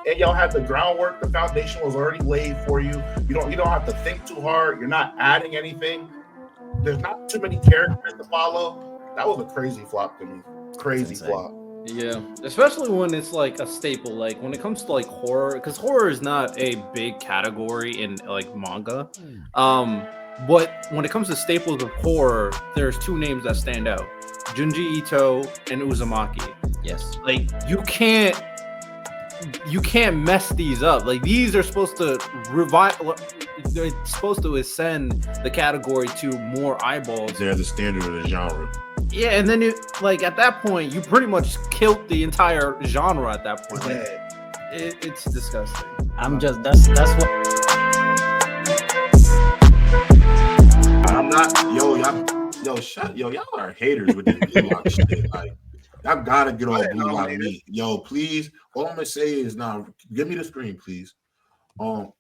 and y'all had the groundwork. The foundation was already laid for you. You don't have to think too hard. You're not adding anything. There's not too many characters to follow. That was a crazy flop to me. Crazy flop. Yeah, especially when it's like a staple, like when it comes to like horror, because horror is not a big category in like manga. But when it comes to staples of horror, there's two names that stand out: Junji Ito and Uzumaki. Yes. Like you can't mess these up. Like these are supposed to revive. They're supposed to ascend the category to more eyeballs. They're the standard of the genre. Yeah, and then like at that point, you pretty much killed the entire genre at that point. Like, it's disgusting. That's what. I'm not, y'all are haters with this Blue Lock shit. Like, y'all gotta get on Blue Lock meat. Yo, please. All I'm gonna say is now, give me the screen, please. Don't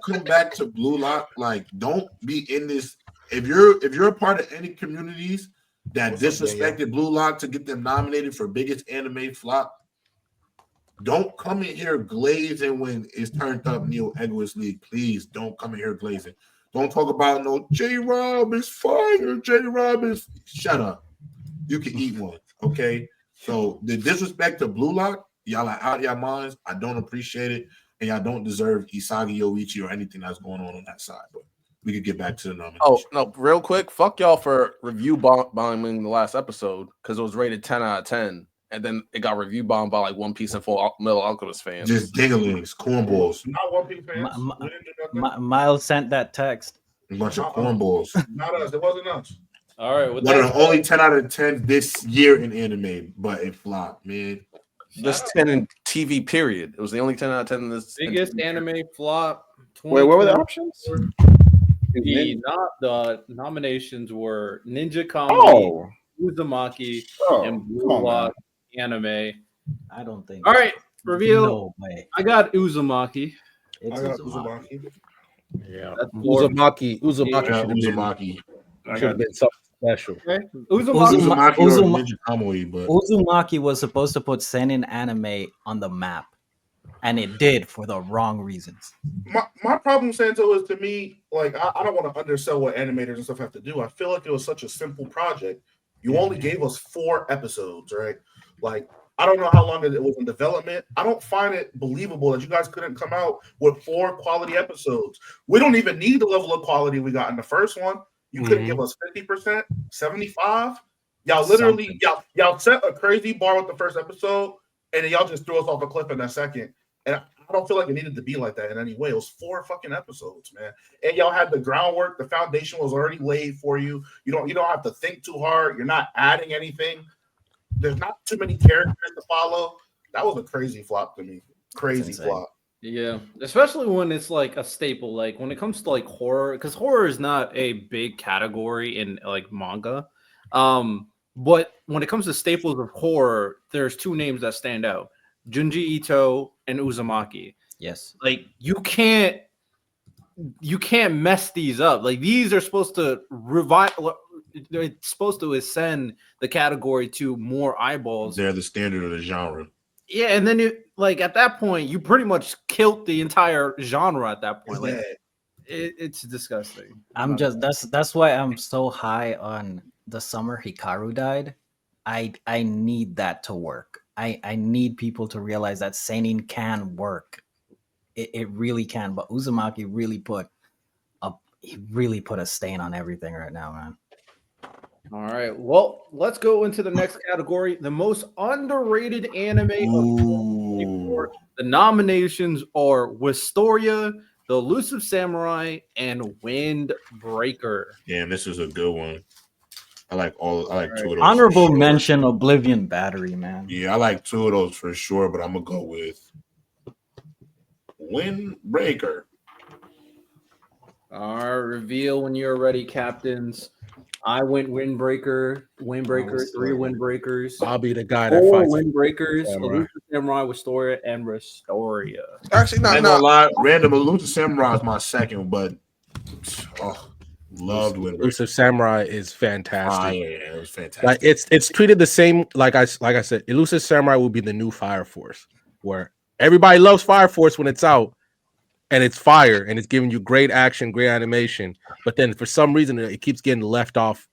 come back to Blue Lock. Like, don't be in this. If you're a part of any communities that disrespected Blue Lock to get them nominated for biggest anime flop, don't come in here glazing when it's turned up Neil Edwards League. Please don't come in here glazing. Don't talk about no J-Rob is fire. J-Rob is shut up. You can eat one, okay? So the disrespect to Blue Lock, y'all are out of your minds. I don't appreciate it, and y'all don't deserve Isagi Yoichi or anything that's going on that side. But we could get back to the nomination. Oh, no, real quick. Fuck y'all for review bombing the last episode because it was rated 10 out of 10. And then it got review bombed by like One Piece and Full Metal Alchemist fans. Just dinglings, cornballs. Not One Piece fans. Miles sent that text. A bunch of cornballs. Not us. It wasn't us. All right. One of the only 10 out of 10 this year in anime, but it flopped, man. This 10 in TV period. It was the only 10 out of 10 in this. Biggest anime flop. Wait, what were the options? The nominations were Ninja Comedy, Uzumaki, and Blue Lock Anime. I don't think. All right, reveal. No way. I got Uzumaki. I got Uzumaki. Yeah, Uzumaki should have been something special. Okay. Uzumaki was supposed to put seinen anime on the map, and it did for the wrong reasons. My problem, Santo, is to me, like, I don't want to undersell what animators and stuff have to do. I feel like it was such a simple project. You only gave us 4 episodes, right? Like, I don't know how long it was in development. I don't find it believable that you guys couldn't come out with 4 quality episodes. We don't even need the level of quality we got in the first one. You couldn't give us 50%, 75%. Y'all literally, y'all set a crazy bar with the first episode, and then y'all just threw us off a cliff in that second. And I don't feel like it needed to be like that in any way. It was 4 fucking episodes, man. And y'all had the groundwork. The foundation was already laid for you. You don't have to think too hard. You're not adding anything. There's not too many characters to follow. That was a crazy flop to me. Crazy flop. Yeah, especially when it's like a staple, like when it comes to like horror, because horror is not a big category in like manga. But when it comes to staples of horror, there's two names that stand out: Junji Ito and Uzumaki. Yes, like you can't mess these up. Like these are supposed to revive. It's supposed to ascend the category to more eyeballs. They're the standard of the genre. Yeah, and then like at that point, you pretty much killed the entire genre at that point. Like it's disgusting. That's why I'm so high on the summer Hikaru died. I need that to work. I need people to realize that seinen can work. It really can. But Uzumaki really put a stain on everything right now, man. All right. Well, let's go into the next category, the most underrated anime of 2024. The nominations are Wistoria, The Elusive Samurai, and Windbreaker. Damn, this is a good one. I like 2 of those. Honorable mention Oblivion Battery, man. Yeah, I like 2 of those for sure, but I'm gonna go with Windbreaker. All right, reveal when you're ready, captains. I went Windbreaker, 3 Windbreakers. I'll be the guy that 4 fights Windbreakers, Elusive Samurai, Wistoria, and Restoria. Actually, not gonna lie, random Elusive Samurai is my second, but loved Windbreaker. Elusive Samurai is fantastic. Yeah, it was fantastic. Like it's treated the same. Like I said, Elusive Samurai will be the new Fire Force, where Everybody loves Fire Force when it's out, and it's fire, and it's giving you great action, great animation. But then for some reason, it keeps getting left off,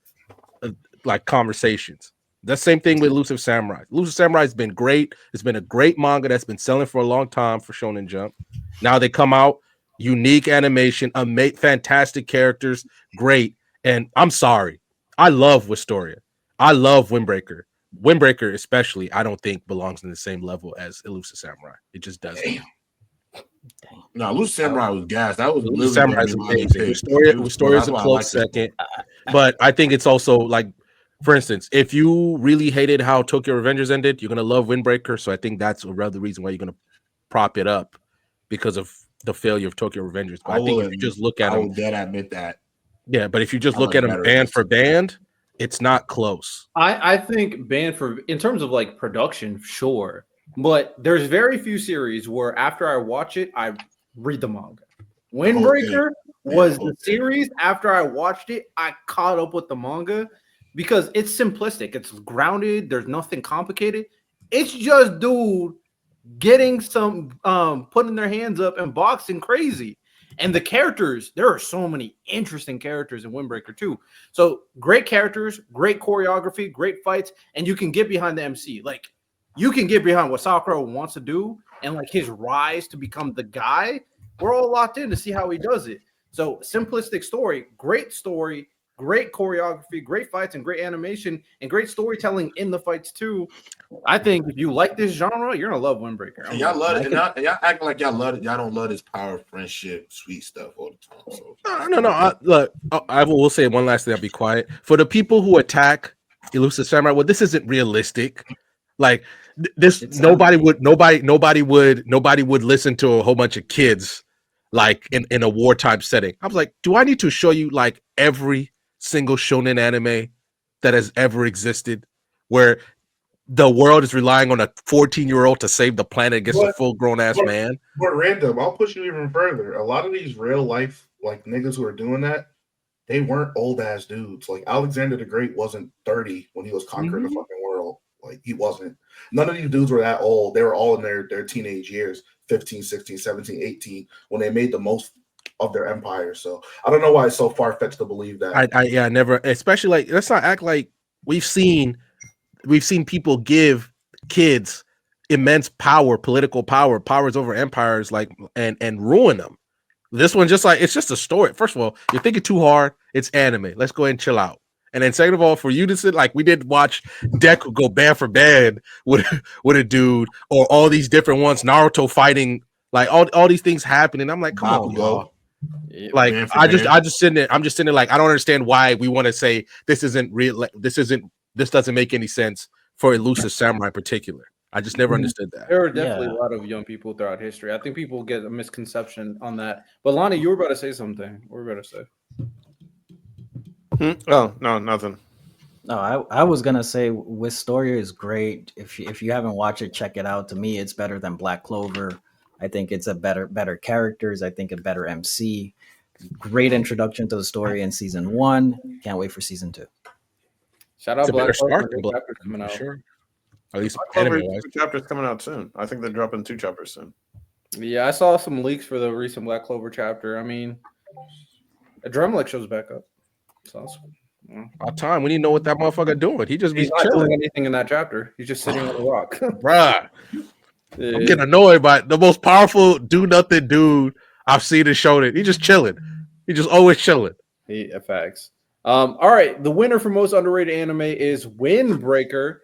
like conversations. The same thing with Elusive Samurai. Elusive Samurai has been great. It's been a great manga that's been selling for a long time for Shonen Jump. Now they come out, unique animation, fantastic characters, great. And I'm sorry, I love Wistoria. I love Windbreaker. Windbreaker, especially, I don't think belongs in the same level as Elusive Samurai. It just doesn't. No, Elusive Samurai was gas. That was Elusive literally Samurai is gonna be my amazing. pick. Wistoria is That's a why I close like this second. But I think it's also like, for instance, if you really hated how Tokyo Revengers ended, you're gonna love Windbreaker. So I think that's another reason why you're gonna prop it up, because of the failure of Tokyo Revengers. But I think if you just look at I them, will dead admit that. yeah. But if you just I look like at them better band than for band, it's not close. I think banned for in terms of like production, sure, but there's very few series where after I watch it, I read the manga. Windbreaker was the series after I watched it, I caught up with the manga because it's simplistic, it's grounded, there's nothing complicated. It's just dude getting some putting their hands up and boxing crazy. And the characters, there are so many interesting characters in Windbreaker too. So great characters, great choreography, great fights, and you can get behind the MC. Like you can get behind what Sakura wants to do and like his rise to become the guy. We're all locked in to see how he does it. So simplistic story, great choreography, great fights, and great animation, and great storytelling in the fights too. I think if you like this genre, you're gonna love Windbreaker. And y'all love it, and y'all act like y'all love it. Y'all don't love this power, friendship, sweet stuff all the time. So No. Look, I will say one last thing. I'll be quiet. For the people who attack Elusive Samurai, well, this isn't realistic. Like this, nobody would listen to a whole bunch of kids like in a wartime setting. I was like, do I need to show you like every single shonen anime that has ever existed where the world is relying on a 14-year-old to save the planet against a full-grown ass man? But random, I'll push you even further. A lot of these real life like niggas who are doing that, they weren't old ass dudes. Like Alexander the Great wasn't 30 when he was conquering the fucking world. Like he wasn't. None of these dudes were that old. They were all in their teenage years, 15, 16, 17, 18, when they made the most of their empire. So I don't know why it's so far-fetched to believe that. I never, especially like, let's not act like we've seen people give kids immense power, political power, powers over empires, like and ruin them. This one just like, it's just a story. First of all, you're thinking too hard. It's anime. Let's go ahead and chill out. And then second of all, for you to sit like we did watch Deku go band for band with a dude, or all these different ones, Naruto fighting, like all these things happen, and I'm like, come on, y'all. Like I'm just sitting there like I don't understand why we want to say this isn't real. This doesn't make any sense for Elusive Samurai in particular. I just never understood that. There are definitely a lot of young people throughout history. I think people get a misconception on that. But Lonnie, you were about to say something. What were you about to say? Oh, no, nothing. No, I was gonna say Wistoria is great. If you haven't watched it, check it out. To me, it's better than Black Clover. I think it's a better characters. I think a better MC. Great introduction to the story in season 1. Can't wait for season 2. Shout out Black Clover. Coming out. Sure. At least two chapters coming out soon. I think they're dropping 2 chapters soon. Yeah, I saw some leaks for the recent Black Clover chapter. I mean, Adrenaline shows back up. So about time. We need to know what that motherfucker doing. He's not doing anything in that chapter. He's just sitting on a rock. Bruh. I'm getting annoyed by the most powerful do nothing dude I've seen in Shonen. He's just chilling. He's just always chilling. Facts. All right. The winner for most underrated anime is Windbreaker.